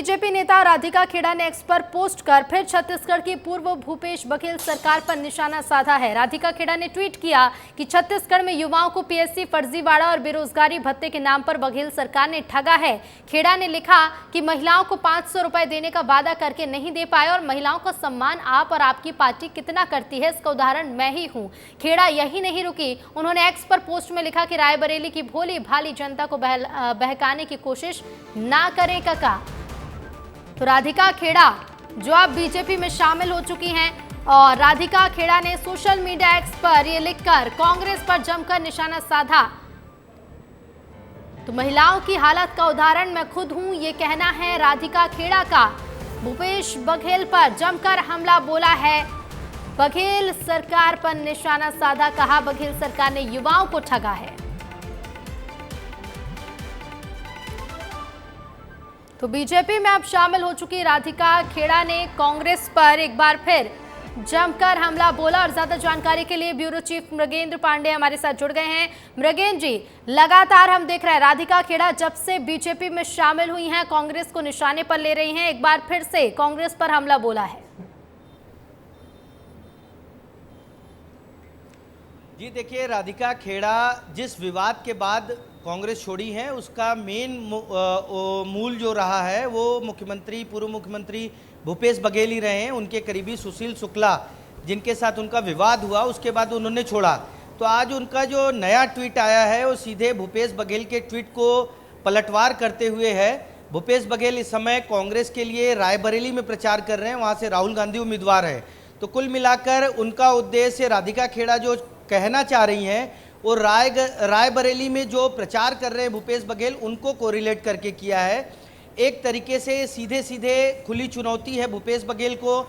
BJP नेता राधिका खेड़ा ने x पर पोस्ट कर फिर छत्तीसगढ़ की पूर्व भूपेश बघेल सरकार पर निशाना साधा है। राधिका खेड़ा ने ट्वीट किया कि छत्तीसगढ़ में युवाओं को पीएससी फर्जीवाड़ा और बेरोजगारी भत्ते के नाम पर बघेल सरकार ने ठगा है। खेड़ा ने लिखा कि महिलाओं को 500 रुपए देने का वादा करके नहीं दे पाए और महिलाओं का सम्मान आप और आपकी पार्टी कितना करती है, इसका उदाहरण मैं ही हूँ। खेड़ा यही नहीं रुकी, उन्होंने एक्स पर पोस्ट में लिखा कि रायबरेली की भोली भाली जनता को बहकाने की कोशिश ना करे काका। तो राधिका खेड़ा जो अब बीजेपी में शामिल हो चुकी हैं और राधिका खेड़ा ने सोशल मीडिया एक्स पर ये लिखकर कांग्रेस पर जमकर निशाना साधा। तो महिलाओं की हालत का उदाहरण मैं खुद हूं, ये कहना है राधिका खेड़ा का। भूपेश बघेल पर जमकर हमला बोला है, बघेल सरकार पर निशाना साधा, कहा बघेल सरकार ने युवाओं को ठगा है। तो बीजेपी में अब शामिल हो चुकी राधिका खेड़ा ने कांग्रेस पर एक बार फिर जमकर हमला बोला। और ज्यादा जानकारी के लिए ब्यूरो चीफ मृगेंद्र पांडे हमारे साथ जुड़ गए हैं। मृगेंद्र जी, लगातार हम देख रहे हैं राधिका खेड़ा जब से बीजेपी में शामिल हुई हैं कांग्रेस को निशाने पर ले रही हैं, एक बार फिर से कांग्रेस पर हमला बोला है। जी देखिए, राधिका खेड़ा जिस विवाद के बाद कांग्रेस छोड़ी है उसका मेन मूल जो रहा है वो पूर्व मुख्यमंत्री भूपेश बघेल ही रहे हैं। उनके करीबी सुशील शुक्ला जिनके साथ उनका विवाद हुआ उसके बाद उन्होंने छोड़ा। तो आज उनका जो नया ट्वीट आया है वो सीधे भूपेश बघेल के ट्वीट को पलटवार करते हुए है। भूपेश बघेल इस समय कांग्रेस के लिए रायबरेली में प्रचार कर रहे हैं, वहाँ से राहुल गांधी उम्मीदवार हैं। तो कुल मिलाकर उनका उद्देश्य राधिका खेड़ा जो कहना चाह रही हैं वो रायबरेली में जो प्रचार कर रहे हैं भूपेश बघेल उनको कोरिलेट करके किया है। एक तरीके से सीधे सीधे खुली चुनौती है भूपेश बघेल को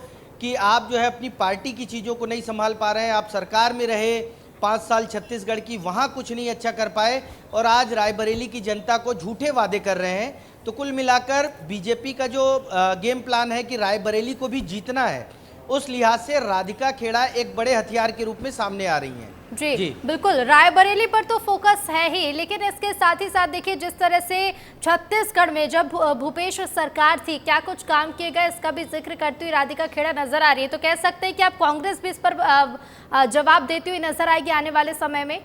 कि आप जो है अपनी पार्टी की चीज़ों को नहीं संभाल पा रहे हैं। आप सरकार में रहे 5 साल छत्तीसगढ़ की, वहाँ कुछ नहीं अच्छा कर पाए और आज रायबरेली की जनता को झूठे वादे कर रहे हैं। तो कुल मिलाकर बीजेपी का जो गेम प्लान है कि रायबरेली को भी जीतना है, उस लिहाज से राधिका खेड़ा एक बड़े हथियार के रूप में सामने आ रही हैं। जी बिल्कुल, रायबरेली पर तो फोकस है ही, लेकिन इसके साथ ही साथ देखिए जिस तरह से छत्तीसगढ़ में जब भूपेश सरकार थी क्या कुछ काम किए गए, इसका भी जिक्र करती हुई राधिका खेड़ा नजर आ रही है। तो कह सकते हैं कि आप कांग्रेस भी इस पर जवाब देती हुई नजर आएगी आने वाले समय में।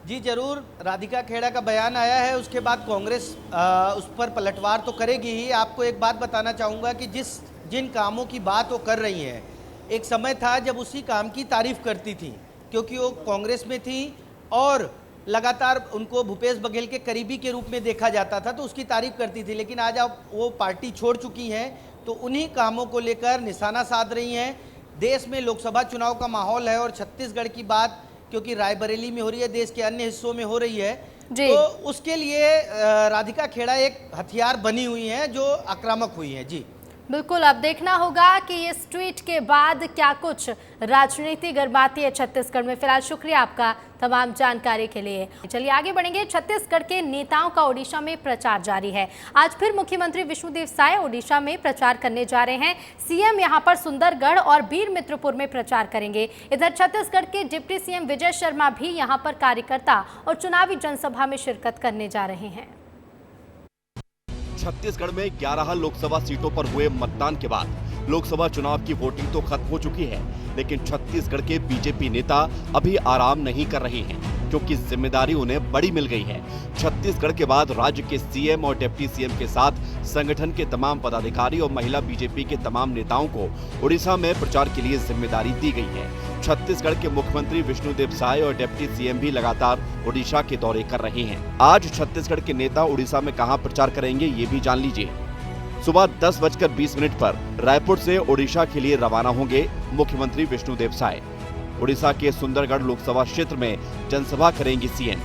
जी जरूर, राधिका खेड़ा का बयान आया है उसके बाद कांग्रेस उस पर पलटवार तो करेगी ही। आपको एक बात बताना चाहूँगा कि जिन कामों की बात वो कर रही हैं, एक समय था जब उसी काम की तारीफ करती थी क्योंकि वो कांग्रेस में थी और लगातार उनको भूपेश बघेल के करीबी के रूप में देखा जाता था, तो उसकी तारीफ करती थी। लेकिन आज आप वो पार्टी छोड़ चुकी हैं तो उन्हीं कामों को लेकर निशाना साध रही हैं। देश में लोकसभा चुनाव का माहौल है और छत्तीसगढ़ की बात क्योंकि रायबरेली में हो रही है, देश के अन्य हिस्सों में हो रही है, तो उसके लिए राधिका खेड़ा एक हथियार बनी हुई हैं जो आक्रामक हुई हैं। जी बिल्कुल, अब देखना होगा कि इस ट्वीट के बाद क्या कुछ राजनीति गरमाती है छत्तीसगढ़ में। फिलहाल शुक्रिया आपका तमाम जानकारी के लिए। चलिए आगे बढ़ेंगे। छत्तीसगढ़ के नेताओं का ओडिशा में प्रचार जारी है। आज फिर मुख्यमंत्री विष्णुदेव साय ओडिशा में प्रचार करने जा रहे हैं। सीएम यहां पर सुंदरगढ़ और बीरमित्रपुर में प्रचार करेंगे। इधर छत्तीसगढ़ के डिप्टी सीएम विजय शर्मा भी यहां पर कार्यकर्ता और चुनावी जनसभा में शिरकत करने जा रहे हैं। छत्तीसगढ़ में 11 लोकसभा सीटों पर हुए मतदान के बाद लोकसभा चुनाव की वोटिंग तो खत्म हो चुकी है, लेकिन छत्तीसगढ़ के बीजेपी नेता अभी आराम नहीं कर रहे हैं क्योंकि जिम्मेदारी उन्हें बड़ी मिल गई है। छत्तीसगढ़ के बाद राज्य के सीएम और डिप्टी सीएम के साथ संगठन के तमाम पदाधिकारी और महिला बीजेपी के तमाम नेताओं को उड़ीसा में प्रचार के लिए जिम्मेदारी दी गई है। छत्तीसगढ़ के मुख्यमंत्री विष्णुदेव साय और डिप्टी सीएम भी लगातार उड़ीसा के दौरे कर रहे हैं। आज छत्तीसगढ़ के नेता उड़ीसा में कहां प्रचार करेंगे ये भी जान लीजिए। सुबह 10:20 पर रायपुर से ओडिशा के लिए रवाना होंगे मुख्यमंत्री विष्णुदेव साय। ओडिशा के सुंदरगढ़ लोकसभा क्षेत्र में जनसभा करेंगे सीएम।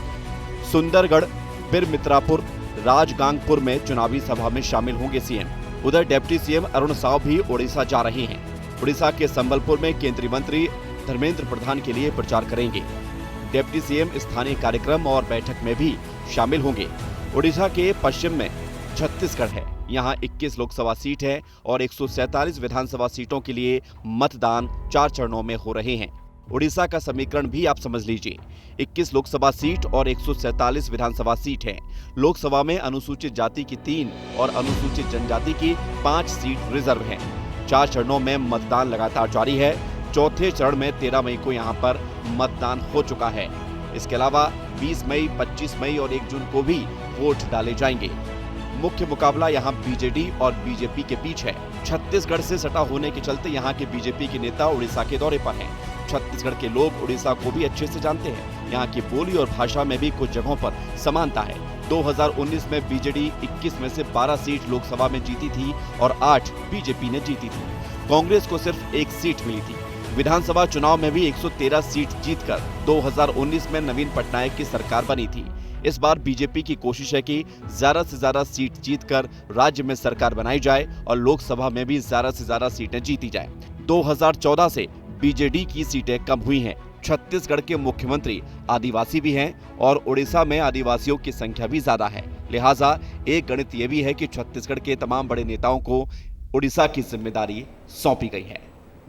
सुंदरगढ़, बीरमित्रापुर, राजगांगपुर में चुनावी सभा में शामिल होंगे सीएम। उधर डिप्टी सीएम अरुण साव भी ओडिशा जा रहे हैं। ओडिशा के संबलपुर में केंद्रीय मंत्री धर्मेंद्र प्रधान के लिए प्रचार करेंगे। डिप्टी सीएम स्थानीय कार्यक्रम और बैठक में भी शामिल होंगे। ओडिशा के पश्चिम में छत्तीसगढ़ है, यहाँ 21 लोकसभा सीट है और 147 विधानसभा सीटों के लिए मतदान 4 चरणों में हो रहे हैं। उड़ीसा का समीकरण भी आप समझ लीजिए। 21 लोकसभा सीट और 147 विधानसभा सीट हैं। लोकसभा में अनुसूचित जाति की 3 और अनुसूचित जनजाति की 5 सीट रिजर्व हैं। 4 चरणों में मतदान लगातार जारी है। चौथे चरण में 13 मई को यहां पर मतदान हो चुका है। इसके अलावा 20 मई, 25 मई और 1 जून को भी वोट डाले जाएंगे। मुख्य मुकाबला यहां बीजेडी और बीजेपी के बीच है। छत्तीसगढ़ से सटा होने के चलते यहां के बीजेपी के नेता उड़ीसा के दौरे पर हैं। छत्तीसगढ़ के लोग उड़ीसा को भी अच्छे से जानते हैं। यहाँ की बोली और भाषा में भी कुछ जगहों पर समानता है। 2019 में बीजेडी 21 में से 12 सीट लोकसभा में जीती थी और 8 बीजेपी ने जीती थी। कांग्रेस को सिर्फ 1 सीट मिली थी। विधानसभा चुनाव में भी 113 सीट जीतकर 2019 में नवीन पटनायक की सरकार बनी थी। इस बार बीजेपी की कोशिश है कि ज्यादा से ज्यादा सीट जीतकर राज्य में सरकार बनाई जाए और लोकसभा में भी ज्यादा से ज्यादा सीटें जीती जाए। 2014 से बीजेडी की सीटें कम हुई हैं। छत्तीसगढ़ के मुख्यमंत्री आदिवासी भी हैं और उड़ीसा में आदिवासियों की संख्या भी ज्यादा है। लिहाजा एक गणित ये भी है कि छत्तीसगढ़ के तमाम बड़े नेताओं को उड़ीसा की जिम्मेदारी सौंपी गई है।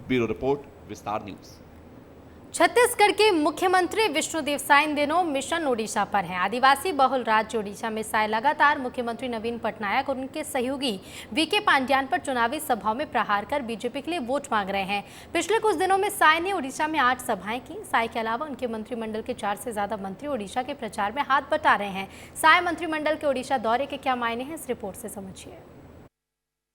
ब्यूरो रिपोर्ट, विस्तार न्यूज। छत्तीसगढ़ के मुख्यमंत्री विष्णुदेव साय इन दिनों मिशन ओडिशा पर हैं। आदिवासी बहुल राज्य ओडिशा में साय लगातार मुख्यमंत्री नवीन पटनायक और उनके सहयोगी वीके पांड्यान पर चुनावी सभाओं में प्रहार कर बीजेपी के लिए वोट मांग रहे हैं। पिछले कुछ दिनों में साय ने ओडिशा में 8 सभाएं की। साय के अलावा उनके मंत्रिमंडल के 4 से ज्यादा मंत्री ओडिशा के प्रचार में हाथ बटा रहे हैं। साय मंत्रिमंडल के ओडिशा दौरे के क्या मायने हैं, इस रिपोर्ट से समझिए।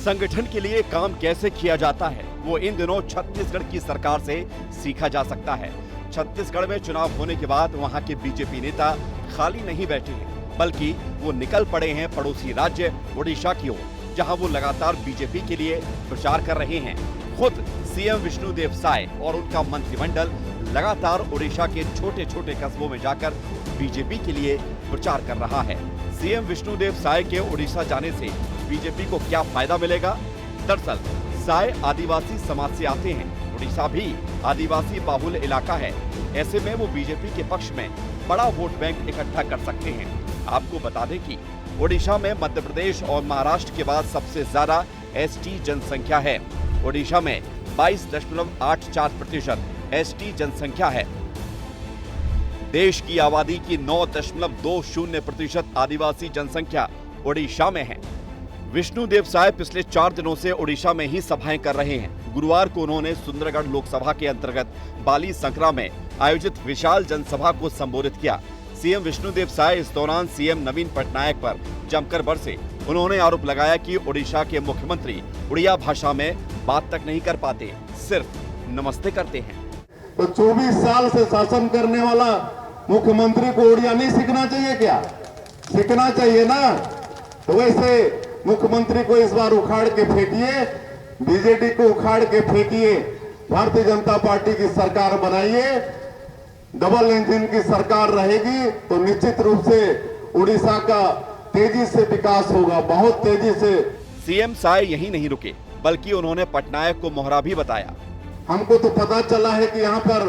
संगठन के लिए काम कैसे किया जाता है वो इन दिनों छत्तीसगढ़ की सरकार से सीखा जा सकता है। छत्तीसगढ़ में चुनाव होने के बाद वहां के बीजेपी नेता खाली नहीं बैठे हैं, बल्कि वो निकल पड़े हैं पड़ोसी राज्य ओडिशा की ओर, जहां वो लगातार बीजेपी के लिए प्रचार कर रहे हैं। खुद सीएम विष्णुदेव साय और उनका मंत्रिमंडल लगातार ओडिशा के छोटे छोटे कस्बों में जाकर बीजेपी के लिए प्रचार कर रहा है। सीएम विष्णुदेव साय के ओडिशा जाने से बीजेपी को क्या फायदा मिलेगा? दरअसल साय आदिवासी समाज से आते हैं। ओडिशा भी आदिवासी बाहुल इलाका है। ऐसे में वो बीजेपी के पक्ष में बड़ा वोट बैंक इकट्ठा कर सकते हैं। आपको बता दें कि ओडिशा में मध्य प्रदेश और महाराष्ट्र के बाद सबसे ज्यादा एसटी जनसंख्या है। ओडिशा में 22.84% एसटी जनसंख्या है। देश की आबादी की 9.20% आदिवासी जनसंख्या ओडिशा में है। विष्णुदेव साय पिछले 4 दिनों से ओडिशा में ही सभाएं कर रहे हैं। गुरुवार को उन्होंने सुंदरगढ़ लोकसभा के अंतर्गत बाली संकरा में आयोजित विशाल जनसभा को संबोधित किया। सीएम विष्णुदेव साय इस दौरान सीएम नवीन पटनायक पर जमकर बरसे। उन्होंने आरोप लगाया कि ओडिशा के मुख्यमंत्री उड़िया भाषा में बात तक नहीं कर पाते, सिर्फ नमस्ते करते हैं। तो 24 साल से शासन करने वाला मुख्यमंत्री को उड़िया नहीं सीखना चाहिए क्या? सीखना चाहिए ना। तो वैसे मुख्यमंत्री को इस बार उखाड़ के फेंकिए, बीजेडी को उखाड़ के फेंकिए, भारतीय जनता पार्टी की सरकार बनाइए। डबल इंजन की सरकार रहेगी तो निश्चित रूप से उड़ीसा का तेजी से विकास होगा, बहुत तेजी से। सीएम साय यही नहीं रुके, बल्कि उन्होंने पटनायक को मोहरा भी बताया। हमको तो पता चला है कि यहाँ पर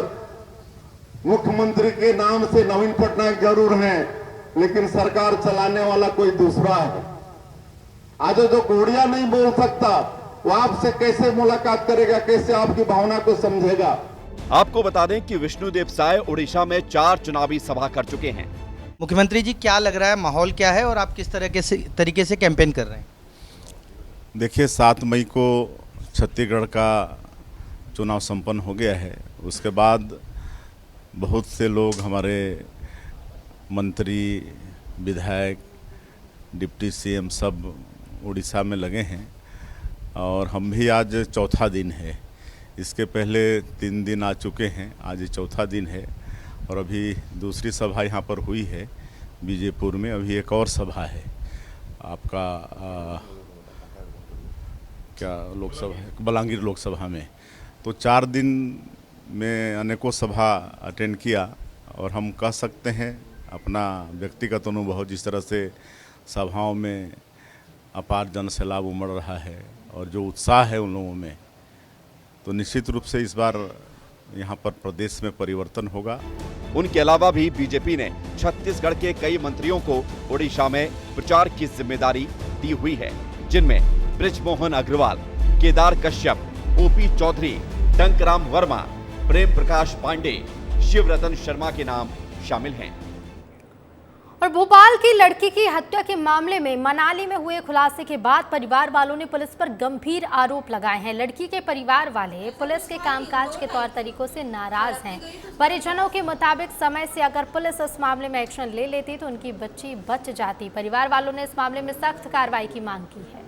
मुख्यमंत्री के नाम से नवीन पटनायक जरूर हैं, लेकिन सरकार चलाने वाला कोई दूसरा है। आज जो उड़िया नहीं बोल सकता वो आपसे कैसे मुलाकात करेगा, कैसे आपकी भावना को समझेगा? आपको बता दें कि विष्णुदेव साय ओडिशा में 4 चुनावी सभा कर चुके हैं। मुख्यमंत्री जी, क्या लग रहा है, माहौल क्या है और आप किस तरीके से कैंपेन कर रहे हैं? देखिए, 7 मई को छत्तीसगढ़ का चुनाव संपन्न हो गया है। उसके बाद बहुत से लोग, हमारे मंत्री, विधायक, डिप्टी सीएम सब उड़ीसा में लगे हैं और हम भी आज चौथा दिन है। इसके पहले 3 दिन आ चुके हैं, आज ये चौथा दिन है और अभी दूसरी सभा यहाँ पर हुई है बीजेपुर में। अभी एक और सभा है आपका क्या लोकसभा है, बलांगीर लोकसभा में। तो 4 दिन में अनेकों सभा अटेंड किया और हम कह सकते हैं अपना व्यक्तिगत अनुभव, जिस तरह से सभाओं में अपार जन सैलाब उमड़ रहा है और जो उत्साह है उन लोगों में, तो निश्चित रूप से इस बार यहाँ पर प्रदेश में परिवर्तन होगा। उनके अलावा भी बीजेपी ने छत्तीसगढ़ के कई मंत्रियों को ओडिशा में प्रचार की जिम्मेदारी दी हुई है, जिनमें बृजमोहन अग्रवाल, केदार कश्यप, ओपी चौधरी, टंकराम वर्मा, प्रेम प्रकाश पांडे, शिव रतन शर्मा के नाम शामिल हैं। और भोपाल की लड़की की हत्या के मामले में मनाली में हुए खुलासे के बाद परिवार वालों ने पुलिस पर गंभीर आरोप लगाए हैं। लड़की के परिवार वाले पुलिस के कामकाज के तौर तरीकों से नाराज हैं। परिजनों के मुताबिक समय से अगर पुलिस इस मामले में एक्शन ले लेती तो उनकी बच्ची बच जाती। परिवार वालों ने इस मामले में सख्त कार्रवाई की मांग की है।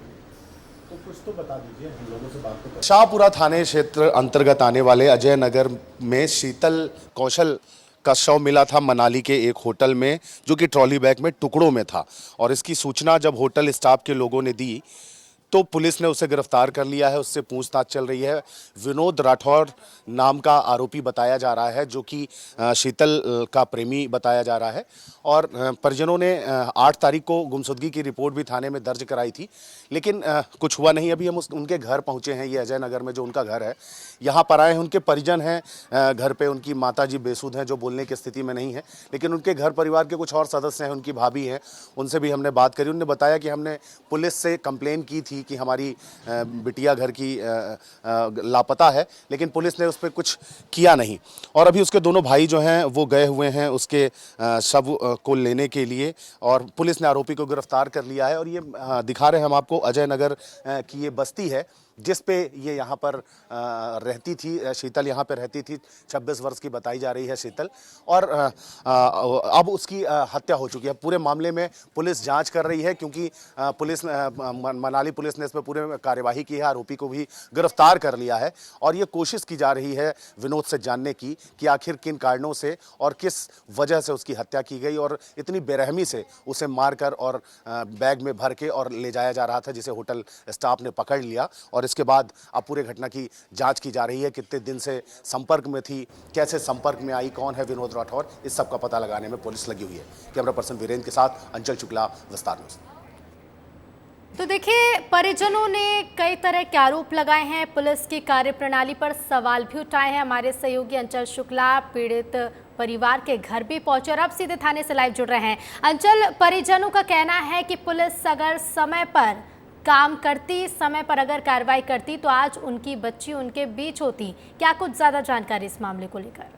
तो कुछ तो बता दीजिए, हम लोगों से बात तो शाहपुरा थाने क्षेत्र अंतर्गत आने वाले अजय नगर में शीतल कौशल का शव मिला था मनाली के एक होटल में, जो कि ट्रॉली बैग में टुकड़ों में था। और इसकी सूचना जब होटल स्टाफ के लोगों ने दी तो पुलिस ने उसे गिरफ्तार कर लिया है। उससे पूछताछ चल रही है। विनोद राठौर नाम का आरोपी बताया जा रहा है, जो कि शीतल का प्रेमी बताया जा रहा है। और परिजनों ने 8 तारीख को गुमशुदगी की रिपोर्ट भी थाने में दर्ज कराई थी, लेकिन कुछ हुआ नहीं। अभी हम उनके घर पहुंचे हैं, ये अजय नगर में जो उनका घर है, यहाँ पर आए हैं। उनके परिजन हैं घर पे, उनकी माताजी बेसुध हैं, जो बोलने की स्थिति में नहीं है, लेकिन उनके घर परिवार के कुछ और सदस्य हैं, उनकी भाभी हैं, उनसे भी हमने बात करी। उन्होंने बताया कि हमने पुलिस से कंप्लेन की थी कि हमारी बिटिया घर की लापता है, लेकिन पुलिस ने उस पर कुछ किया नहीं। और अभी उसके दोनों भाई जो हैं वो गए हुए हैं उसके शव को लेने के लिए, और पुलिस ने आरोपी को गिरफ्तार कर लिया है। और ये दिखा रहे हैं हम आपको अजय नगर की ये बस्ती है जिस पे ये यहाँ पर रहती थी। शीतल यहाँ पे रहती थी, 26 वर्ष की बताई जा रही है शीतल। और अब उसकी हत्या हो चुकी है। पूरे मामले में पुलिस जांच कर रही है, क्योंकि पुलिस मनाली पुलिस ने इस पर पूरे कार्यवाही की है, आरोपी को भी गिरफ्तार कर लिया है। और ये कोशिश की जा रही है विनोद से जानने की कि आखिर किन कारणों से और किस वजह से उसकी हत्या की गई, और इतनी बेरहमी से उसे मारकर और बैग में भर के और ले जाया जा रहा था, जिसे होटल स्टाफ ने पकड़ लिया। और इसके बाद अब पूरे घटना की जांच की जा रही है। कितने दिन से संपर्क में थी, कैसे संपर्क में आई, कौन है विनोद राठौर, इस सब का पता लगाने में पुलिस लगी हुई है। कैमरा पर्सन वीरेंद्र के साथ अंचल शुक्ला, विस्तार न्यूज़। तो देखिए, परिजनों ने कई तरह के आरोप लगाए हैं, पुलिस की कार्यप्रणाली पर सवाल भी उठाए हैं। हमारे सहयोगी अंचल शुक्ला पीड़ित परिवार के घर भी पहुंचे और अब सीधे थाने से लाइव जुड़ रहे हैं। अंचल, परिजनों का कहना है कि पुलिस अगर समय पर काम करती, समय पर अगर कार्रवाई करती तो आज उनकी बच्ची उनके बीच होती। क्या कुछ ज्यादा जानकारी इस मामले को लेकर?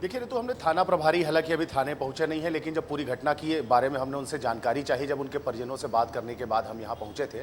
देखिए, तो हमने थाना प्रभारी हालांकि अभी थाने पहुंचे नहीं है, लेकिन जब पूरी घटना के बारे में हमने उनसे जानकारी चाही, जब उनके परिजनों से बात करने के बाद हम यहां पहुंचे थे,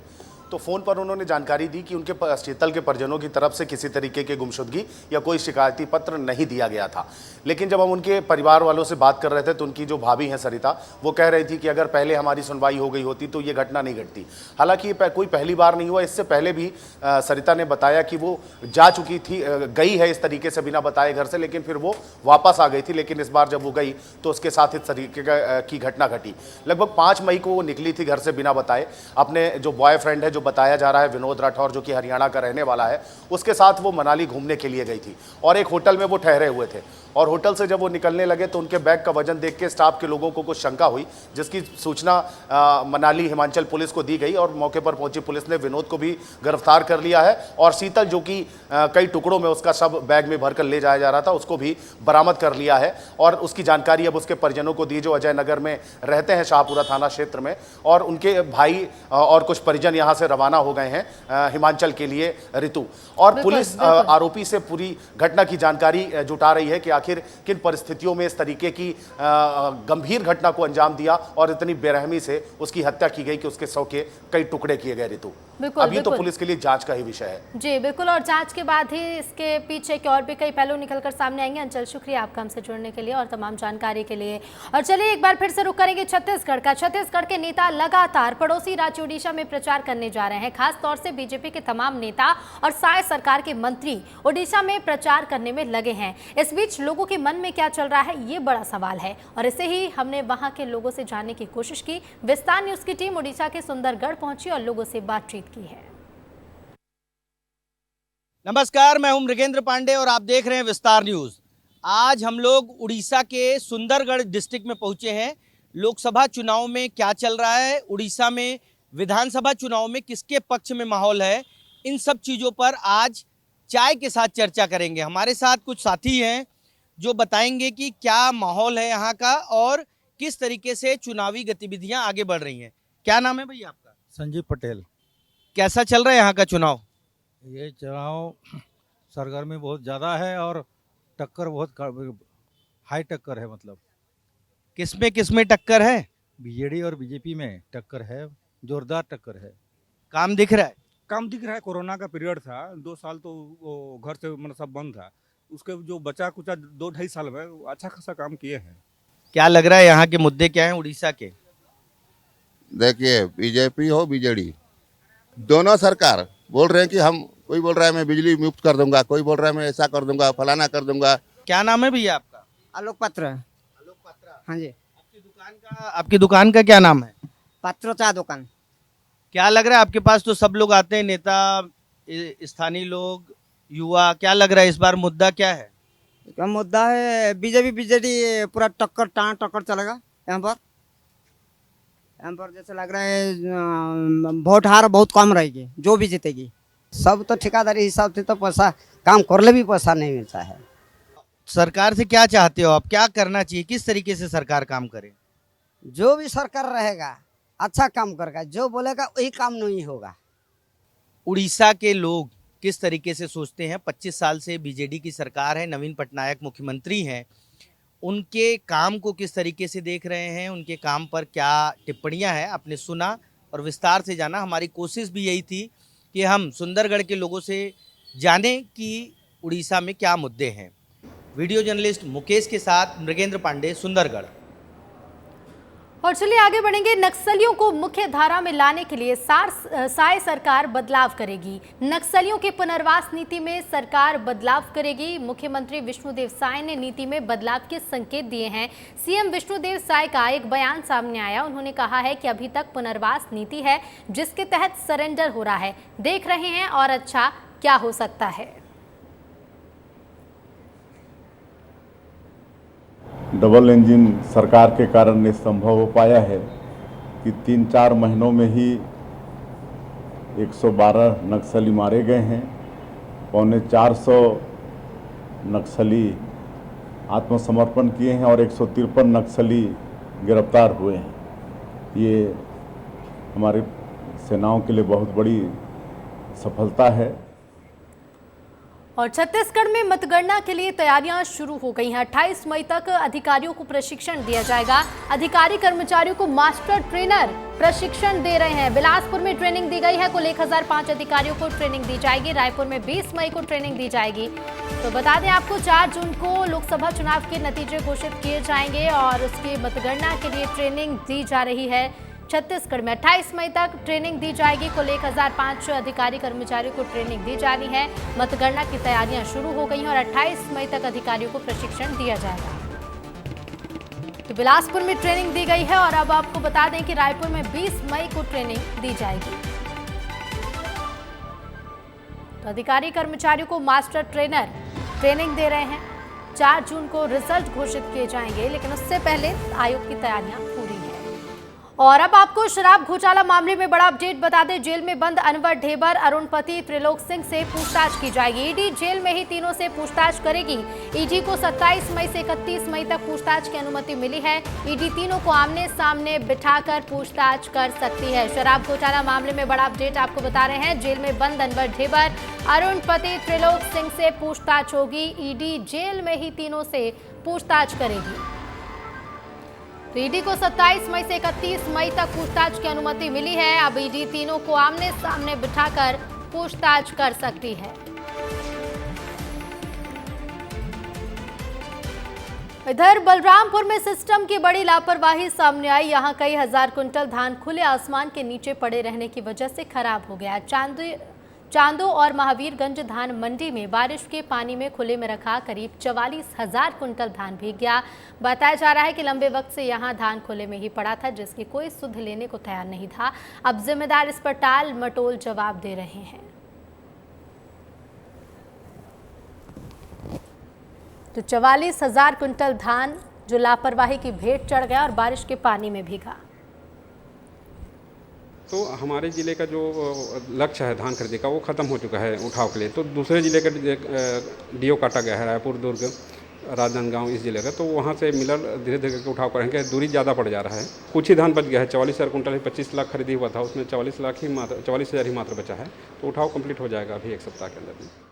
तो फ़ोन पर उन्होंने जानकारी दी कि उनके शीतल के परिजनों की तरफ से किसी तरीके की गुमशुदगी या कोई शिकायती पत्र नहीं दिया गया था। लेकिन जब हम उनके परिवार वालों से बात कर रहे थे तो उनकी जो भाभी हैं सरिता, वो कह रही थी कि अगर पहले हमारी सुनवाई हो गई होती तो ये घटना नहीं घटती। हालांकि ये कोई पहली बार नहीं हुआ, इससे पहले भी सरिता ने बताया कि वो जा चुकी थी, गई है इस तरीके से बिना बताए घर से, लेकिन फिर वो वापस आ गई थी। लेकिन इस बार जब वो गई तो उसके साथ इस तरीके की घटना घटी। लगभग 5 मई को वो निकली थी घर से बिना बताए। अपने जो बॉयफ्रेंड है, जो बताया जा रहा है विनोद राठौर, जो कि हरियाणा का रहने वाला है, उसके साथ वो मनाली घूमने के लिए गई थी और एक होटल में वो ठहरे हुए थे। और होटल से जब वो निकलने लगे तो उनके बैग का वजन देख के स्टाफ के लोगों को कुछ शंका हुई, जिसकी सूचना मनाली हिमाचल पुलिस को दी गई और मौके पर पहुंची पुलिस ने विनोद को भी गिरफ्तार कर लिया है। और शीतल, जो कि कई टुकड़ों में उसका शव बैग में भरकर ले जाया जा रहा था, उसको भी बरामद कर लिया है। और उसकी जानकारी अब उसके परिजनों को दी, जो अजय नगर में रहते हैं, शाहपुरा थाना क्षेत्र में। और उनके भाई और कुछ परिजन यहाँ से रवाना हो गए हैं हिमाचल के लिए, ऋतु। और पुलिस आरोपी से पूरी घटना की जानकारी जुटा रही है कि आखिर किन परिस्थितियों में इस तरीके की गंभीर घटना को अंजाम दिया और इतनी बेरहमी से उसकी हत्या की गई कि उसके शव के कई टुकड़े किए गए। ऋतु, अब ये तो पुलिस के लिए जांच का ही विषय है। जी बिल्कुल, और जांच के बाद ही इसके पीछे के और भी कई पहलू निकलकर सामने आएंगे। अंचल, शुक्रिया आपका हमसे जुड़ने के लिए और तमाम जानकारी के लिए। और चलिए एक बार फिर से रुक करेंगे छत्तीसगढ़ का। छत्तीसगढ़ के नेता लगातार पड़ोसी राज्य ओडिशा में प्रचार करने जा रहे हैं। खास तौर से बीजेपी के तमाम नेता और साय सरकार के मंत्री ओडिशा में प्रचार करने में लगे हैं। इस बीच लोगों के मन में क्या चल रहा है, ये बड़ा सवाल है और इसे ही हमने वहां के लोगों से जानने की कोशिश की। विस्तार न्यूज की टीम ओडिशा के सुंदरगढ़ पहुंची और लोगों से बातचीत की है। नमस्कार, मैं हूं मृगेंद्र पांडे और आप देख रहे हैं विस्तार न्यूज। आज हम लोग उड़ीसा के सुंदरगढ़ डिस्ट्रिक्ट में पहुंचे हैं। लोकसभा चुनाव में क्या चल रहा है, उड़ीसा में विधानसभा चुनाव में किसके पक्ष में माहौल है, इन सब चीज़ों पर आज चाय के साथ चर्चा करेंगे। हमारे साथ कुछ साथी हैं जो बताएंगे कि क्या माहौल है यहाँ का और किस तरीके से चुनावी गतिविधियाँ आगे बढ़ रही हैं। क्या नाम है भैया आपका? संजीव पटेल। कैसा चल रहा है यहाँ का चुनाव? ये चुनाव सरगर्मी बहुत ज़्यादा है और टक्कर बहुत हाई टक्कर है। मतलब किसमें टक्कर है? बीजेडी और बीजेपी में टक्कर है, जोरदार टक्कर है। काम दिख रहा है? काम दिख रहा है। कोरोना का पीरियड था, 2 साल तो वो घर से मतलब सब बंद था, उसके जो बचा कुचा 2-2.5 साल में वो अच्छा खासा काम किए हैं। क्या लग रहा है यहाँ के मुद्दे क्या हैं उड़ीसा के? देखिए, बीजेपी हो बीजेडी, दोनों सरकार बोल रहे हैं कि हम, कोई बोल रहा है मैं बिजली मुफ्त कर दूंगा, कोई बोल रहा है मैं ऐसा कर दूंगा, फलाना कर दूंगा। क्या नाम है भैया आपका? आलोक पात्र। आलोक पात्रा। हाँ जी। आपकी दुकान का क्या नाम है? पात्रो चाय दुकान। क्या लग रहा है आपके पास तो सब लोग आते हैं, नेता, स्थानीय लोग, युवा, क्या लग रहा है इस बार मुद्दा क्या है? क्या मुद्दा है? बीजेपी बीजेडी पूरा टक्कर चलेगा यहाँ पर जैसे लग रहा है वोट हार बहुत कम रहेगी, जो भी जीतेगी। सब तो ठेकेदारी हिसाब से तो पैसा काम कर ले भी पैसा नहीं मिलता है। सरकार से क्या चाहते हो आप? क्या करना चाहिए? किस तरीके से सरकार काम करे? जो भी सरकार रहेगा अच्छा काम करेगा, जो बोलेगा वही काम नहीं होगा। उड़ीसा के लोग किस तरीके से सोचते हैं? 25 साल से बीजेडी की सरकार है, नवीन पटनायक मुख्यमंत्री हैं, उनके काम को किस तरीके से देख रहे हैं? उनके काम पर क्या टिप्पणियां हैं? आपने सुना और विस्तार से जाना। हमारी कोशिश भी यही थी कि हम सुंदरगढ़ के लोगों से जानें कि उड़ीसा में क्या मुद्दे हैं। वीडियो जर्नलिस्ट मुकेश के साथ मृगेंद्र पांडे, सुंदरगढ़। और चलिए आगे बढ़ेंगे। नक्सलियों को मुख्य धारा में लाने के लिए साय सरकार बदलाव करेगी। नक्सलियों के पुनर्वास नीति में सरकार बदलाव करेगी। मुख्यमंत्री विष्णुदेव साय ने नीति में बदलाव के संकेत दिए हैं। सीएम विष्णुदेव साय का एक बयान सामने आया। उन्होंने कहा है कि अभी तक पुनर्वास नीति है जिसके तहत सरेंडर हो रहा है, देख रहे हैं और अच्छा क्या हो सकता है। डबल इंजन सरकार के कारण ये संभव हो पाया है कि 3-4 महीनों में ही 112 नक्सली मारे गए हैं, 450 नक्सली आत्मसमर्पण किए हैं और 153 नक्सली गिरफ्तार हुए हैं। ये हमारी सेनाओं के लिए बहुत बड़ी सफलता है। और छत्तीसगढ़ में मतगणना के लिए तैयारियां शुरू हो गई हैं। 28 मई तक अधिकारियों को प्रशिक्षण दिया जाएगा। अधिकारी कर्मचारियों को मास्टर ट्रेनर प्रशिक्षण दे रहे हैं। बिलासपुर में ट्रेनिंग दी गई है। कुल 1005 अधिकारियों को ट्रेनिंग दी जाएगी। रायपुर में 20 मई को ट्रेनिंग दी जाएगी। तो बता दें आपको 4 जून को लोकसभा चुनाव के नतीजे घोषित किए जाएंगे और उसकी मतगणना के लिए ट्रेनिंग दी जा रही है। छत्तीसगढ़ में 28 मई तक ट्रेनिंग दी जाएगी। कुल 1005 अधिकारी कर्मचारियों को ट्रेनिंग दी जानी है। मतगणना की तैयारियां शुरू हो गई हैं और 28 मई तक अधिकारियों को प्रशिक्षण दिया जाएगा। तो बिलासपुर में ट्रेनिंग दी गई है और अब आपको बता दें कि रायपुर में 20 मई को ट्रेनिंग दी जाएगी। तो अधिकारी कर्मचारियों को मास्टर ट्रेनर ट्रेनिंग दे रहे हैं। 4 जून को रिजल्ट घोषित किए जाएंगे, लेकिन उससे पहले आयोग की तैयारियां पूरी हैं। और अब आपको शराब घोटाला मामले में बड़ा अपडेट बता दें। जेल में बंद अनवर ढेबर, अरुणपति, त्रिलोक सिंह से पूछताछ की जाएगी। ईडी जेल में ही तीनों से पूछताछ करेगी। ईडी को 27 मई से 31 मई तक पूछताछ की अनुमति मिली है। ईडी तीनों को आमने सामने बिठाकर पूछताछ कर सकती है। शराब घोटाला मामले में बड़ा अपडेट आपको बता रहे हैं। जेल में बंद अनवर ढेबर, अरुणपति, त्रिलोक सिंह से पूछताछ होगी। ईडी जेल में ही तीनों से पूछताछ करेगी। तो ईडी को 27 मई से 31 मई तक पूछताछ की अनुमति मिली है। अब ईडी तीनों को आमने सामने बिठाकर पूछताछ कर सकती है। इधर बलरामपुर में सिस्टम की बड़ी लापरवाही सामने आई। यहां कई हजार कुंटल धान खुले आसमान के नीचे पड़े रहने की वजह से खराब हो गया। चांदो और महावीरगंज धान मंडी में बारिश के पानी में खुले में रखा करीब 44,000 कुंटल धान भीग गया। बताया जा रहा है कि लंबे वक्त से यहां धान खुले में ही पड़ा था, जिसकी कोई सुध लेने को तैयार नहीं था। अब जिम्मेदार इस पर टाल मटोल जवाब दे रहे हैं। तो 44,000 कुंटल धान जो लापरवाही की भेंट चढ़ गया और बारिश के पानी में भीगा। तो हमारे ज़िले का जो लक्ष्य है धान खरीदने का वो ख़त्म हो चुका है उठाव के लिए। तो दूसरे ज़िले का डीओ काटा गया है, रायपुर, दुर्ग, राजनांदगांव इस जिले का, तो वहाँ से मिलर धीरे धीरे करके उठाव करेंगे। दूरी ज़्यादा पड़ जा रहा है, कुछ ही धान बच गया है। 44,000 कुंटल 25 लाख खरीदी हुआ था, उसमें 44,000 ही मात्र 44,000 ही मात्र बचा है। तो उठाव कंप्लीट हो जाएगा अभी 1 सप्ताह के अंदर में।